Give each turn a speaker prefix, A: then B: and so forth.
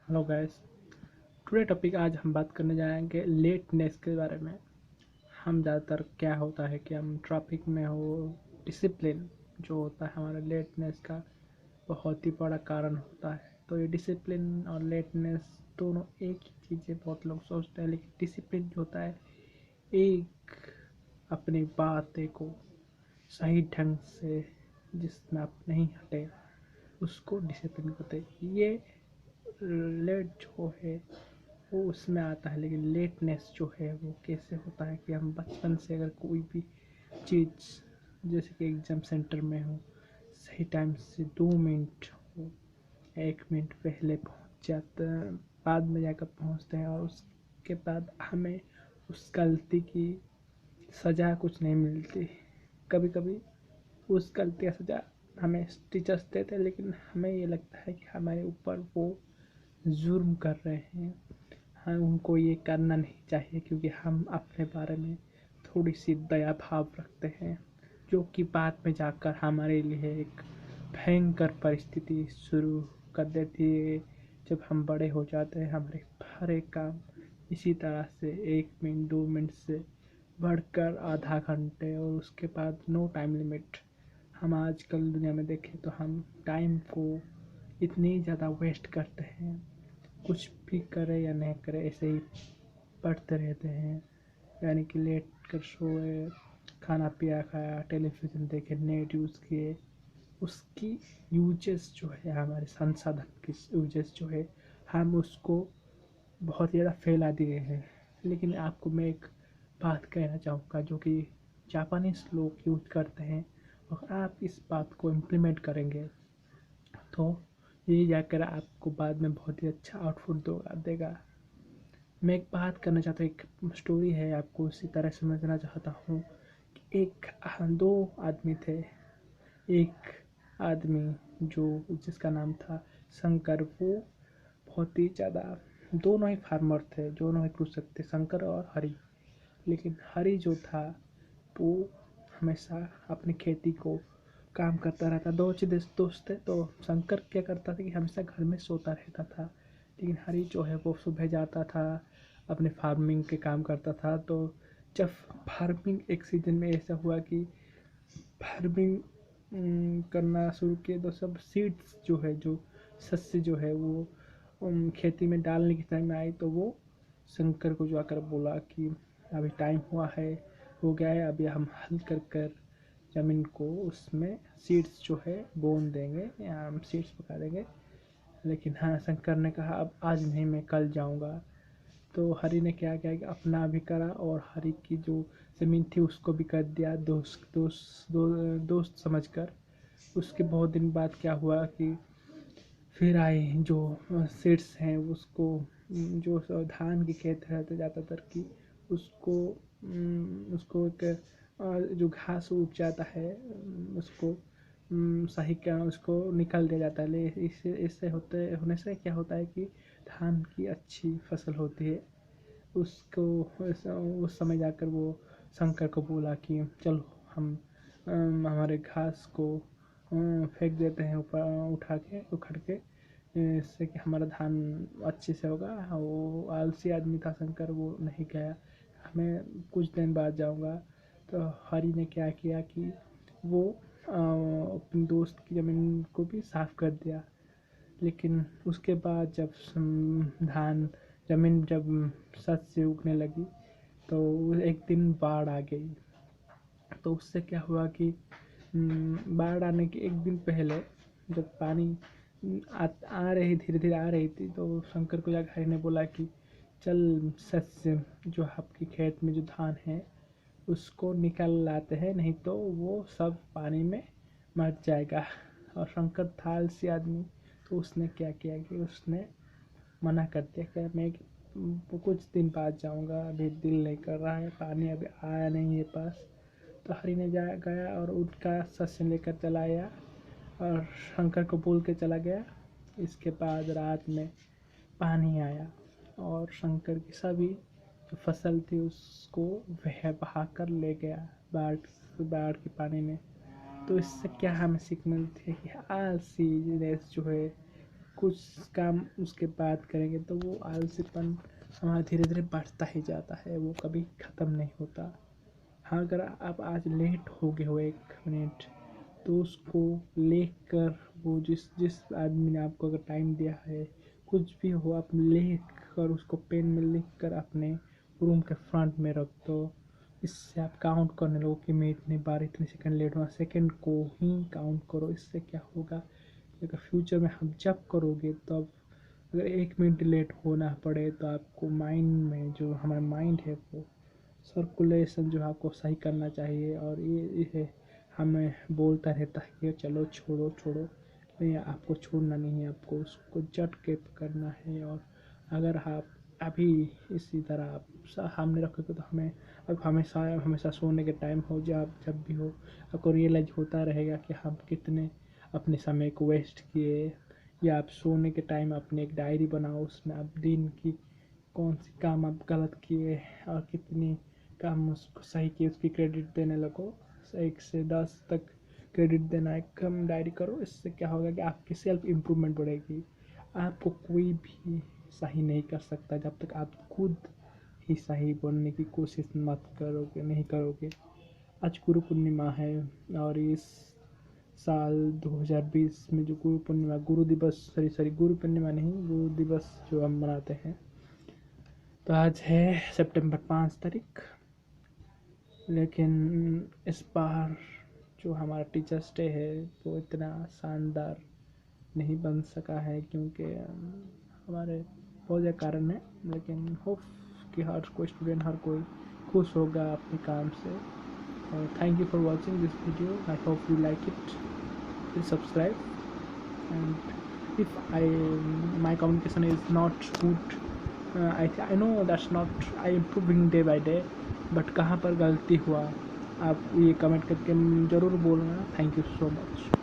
A: Hello guys. Today topic आज हम बात करने जाएंगे लेटनेस के बारे में। हम ज़्यादातर क्या होता है कि हम ट्रैफिक में हो, डिसिप्लिन जो होता है हमारा लेटनेस का बहुत ही बड़ा कारण होता है। तो ये डिसिप्लिन और लेटनेस दोनों एक ही चीज़ है, बहुत लोग सोचते हैं, लेकिन डिसिप्लिन जो होता है एक अपनी बातें को सही ढंग से जिसमें आप नहीं हटे उसको डिसिप्लिन कहते हैं। ये लेट जो है वो उसमें आता है, लेकिन लेटनेस जो है वो कैसे होता है कि हम बचपन से अगर कोई भी चीज़ जैसे कि एग्ज़ाम सेंटर में हो, सही टाइम से 2 मिनट हो, 1 मिनट पहले पहुंच जाते हैं, बाद में जाकर पहुंचते हैं और उसके बाद हमें उस गलती की सज़ा कुछ नहीं मिलती। कभी कभी उस गलती का सज़ा हमें टीचर्स देते हैं, लेकिन हमें ये लगता है कि हमारे ऊपर वो जुर्म कर रहे हैं, हम उनको ये करना नहीं चाहिए क्योंकि हम अपने बारे में थोड़ी सी दया भाव रखते हैं, जो कि बाद में जाकर हमारे लिए एक भयंकर परिस्थिति शुरू कर देती है। जब हम बड़े हो जाते हैं हमारे हर एक काम इसी तरह से 1 मिनट 2 मिनट से बढ़कर आधा घंटे और उसके बाद नो टाइम लिमिट। हम आजकल दुनिया में देखें तो हम टाइम को इतनी ज़्यादा वेस्ट करते हैं, कुछ भी करे या नहीं करे ऐसे ही पढ़ते रहते हैं। यानी कि लेट कर सोए, खाना पिया खाया, टेलीविज़न देखे, नेट यूज़ किए, उसकी यूजेस जो है हमारे संसाधन की यूजेस जो है हम उसको बहुत ज़्यादा फैला दिए हैं। लेकिन आपको मैं एक बात कहना चाहूँगा जो कि जापानीज लोग यूज करते हैं, और आप इस बात को इम्प्लीमेंट करेंगे तो ये जाकर आपको बाद में बहुत ही अच्छा आउटपुट देगा। मैं एक बात करना चाहता हूँ, एक स्टोरी है, आपको उसी तरह समझना चाहता हूँ कि दो आदमी थे। एक आदमी जो जिसका नाम था शंकर, वो बहुत ही ज़्यादा, दोनों ही फार्मर थे, दोनों ही कृषक थे, शंकर और हरि। लेकिन हरि जो था वो हमेशा अपनी खेती को काम करता रहता। दो अच्छे दोस्त थे, तो शंकर क्या करता था कि हमेशा घर में सोता रहता था, लेकिन हरि जो है वो सुबह जाता था, अपने फार्मिंग के काम करता था। तो जब फार्मिंग एक सीजन में ऐसा हुआ कि फार्मिंग करना शुरू किए तो सब सीड्स जो है, जो सस्य जो है वो खेती में डालने की टाइम में आई, तो वो शंकर को जाकर बोला कि अभी टाइम हुआ है, हो गया है, अभी हम हल कर कर ज़मीन को उसमें सीड्स जो है बोन देंगे या हम सीड्स पका देंगे। लेकिन हाँ, शंकर ने कहा अब आज नहीं, मैं कल जाऊँगा। तो हरि ने क्या किया कि अपना भी करा और हरि की जो ज़मीन थी उसको भी कर दिया, दोस्त समझकर। उसके बहुत दिन बाद क्या हुआ कि फिर आए जो सीड्स हैं उसको, जो धान की खेत रहते ज़्यादातर की, उसको उसको एक जो घास उग जाता है उसको सही क्या उसको निकाल दिया जाता है। इससे इससे होने से क्या होता है कि धान की अच्छी फसल होती है। उसको उस समय जाकर वो शंकर को बोला कि चलो हम हमारे घास को फेंक देते हैं ऊपर, उखड़ के, इससे कि हमारा धान अच्छे से होगा। वो आलसी आदमी था शंकर, वो नहीं गया, मैं कुछ दिन बाद जाऊंगा। तो हरि ने क्या किया कि वो अपने दोस्त की ज़मीन को भी साफ कर दिया। लेकिन उसके बाद जब धान ज़मीन जब सच से उगने लगी तो एक दिन बाढ़ आ गई। तो उससे क्या हुआ कि बाढ़ आने के एक दिन पहले जब पानी आ रही, धीरे धीरे आ रही थी, तो शंकर को जाकर हरि ने बोला कि चल सच से जो आपकी खेत में जो धान है उसको निकाल लाते हैं, नहीं तो वो सब पानी में मर जाएगा। और शंकर था आलसी आदमी, तो उसने क्या किया कि उसने मना कर दिया कि मैं कुछ दिन बाद जाऊंगा, अभी दिल नहीं कर रहा है, पानी अभी आया नहीं है पास। तो हरि ने गया और उनका शस्य लेकर चला आया और शंकर को बोल के चला गया। इसके बाद रात में पानी आया और शंकर की सभी जो फसल थी उसको वह बहा कर ले गया बाढ़ के पानी में। तो इससे क्या हमें सीख मिलती है कि आलसीनेस जो है कुछ काम उसके बाद करेंगे तो वो आलसीपन हमारा धीरे धीरे बढ़ता ही जाता है, वो कभी ख़त्म नहीं होता। हाँ, अगर आप आज लेट हो गए हो 1 मिनट तो उसको लेकर वो जिस जिस आदमी ने आपको अगर टाइम दिया है, कुछ भी हो, आप लिख कर उसको पेन में लिख कर अपने रूम के फ्रंट में रख दो। इससे आप काउंट करने लगो कि मैं इतनी बार इतने सेकंड लेट हुआ, सेकंड को ही काउंट करो। इससे क्या होगा, अगर फ्यूचर में हम जब करोगे तब अगर 1 मिनट लेट होना पड़े तो आपको माइंड में, जो हमारा माइंड है, वो सर्कुलेशन जो है आपको सही करना चाहिए। और ये हमें बोलता रहता है कि चलो छोड़ो छोड़ो, नहीं, आपको छोड़ना नहीं है, आपको उसको जट के पकड़ना है। और अगर आप अभी इसी तरह आप सामने रखोगे तो हमें अब हमेशा हमेशा सोने के टाइम हो, जब भी हो, आपको रियलाइज होता रहेगा कि हम कितने अपने समय को वेस्ट किए। या आप सोने के टाइम अपने एक डायरी बनाओ, उसमें आप दिन की कौन सी काम आप गलत किए और कितनी काम उसको सही किए उसकी क्रेडिट देने लगो। 1 से 10 तक क्रेडिट देना एक कम डायरी करो। इससे क्या होगा कि आपकी सेल्फ इम्प्रूवमेंट बढ़ेगी। आपको कोई भी सही नहीं कर सकता जब तक आप खुद ही सही बनने की कोशिश मत करोगे, नहीं करोगे। आज गुरु पूर्णिमा है और इस साल 2020 में जो गुरु पूर्णिमा, गुरु दिवस, सॉरी गुरु पूर्णिमा नहीं, गुरु दिवस जो हम मनाते हैं, तो आज है सितंबर 5 तारीख। लेकिन इस बार जो हमारा टीचर्स डे है वो इतना शानदार नहीं बन सका है, क्योंकि हमारे बहुत ज़्यादा कारण है। लेकिन होप कि हर कोई स्टूडेंट, हर कोई खुश होगा अपने काम से। और thank you for watching this video, I hope you like it. Please subscribe and if my communication is not good, I know that's not, I improving day by day, but कहाँ पर गलती हुआ आप ये कमेंट करके ज़रूर बोलना। Thank you so much.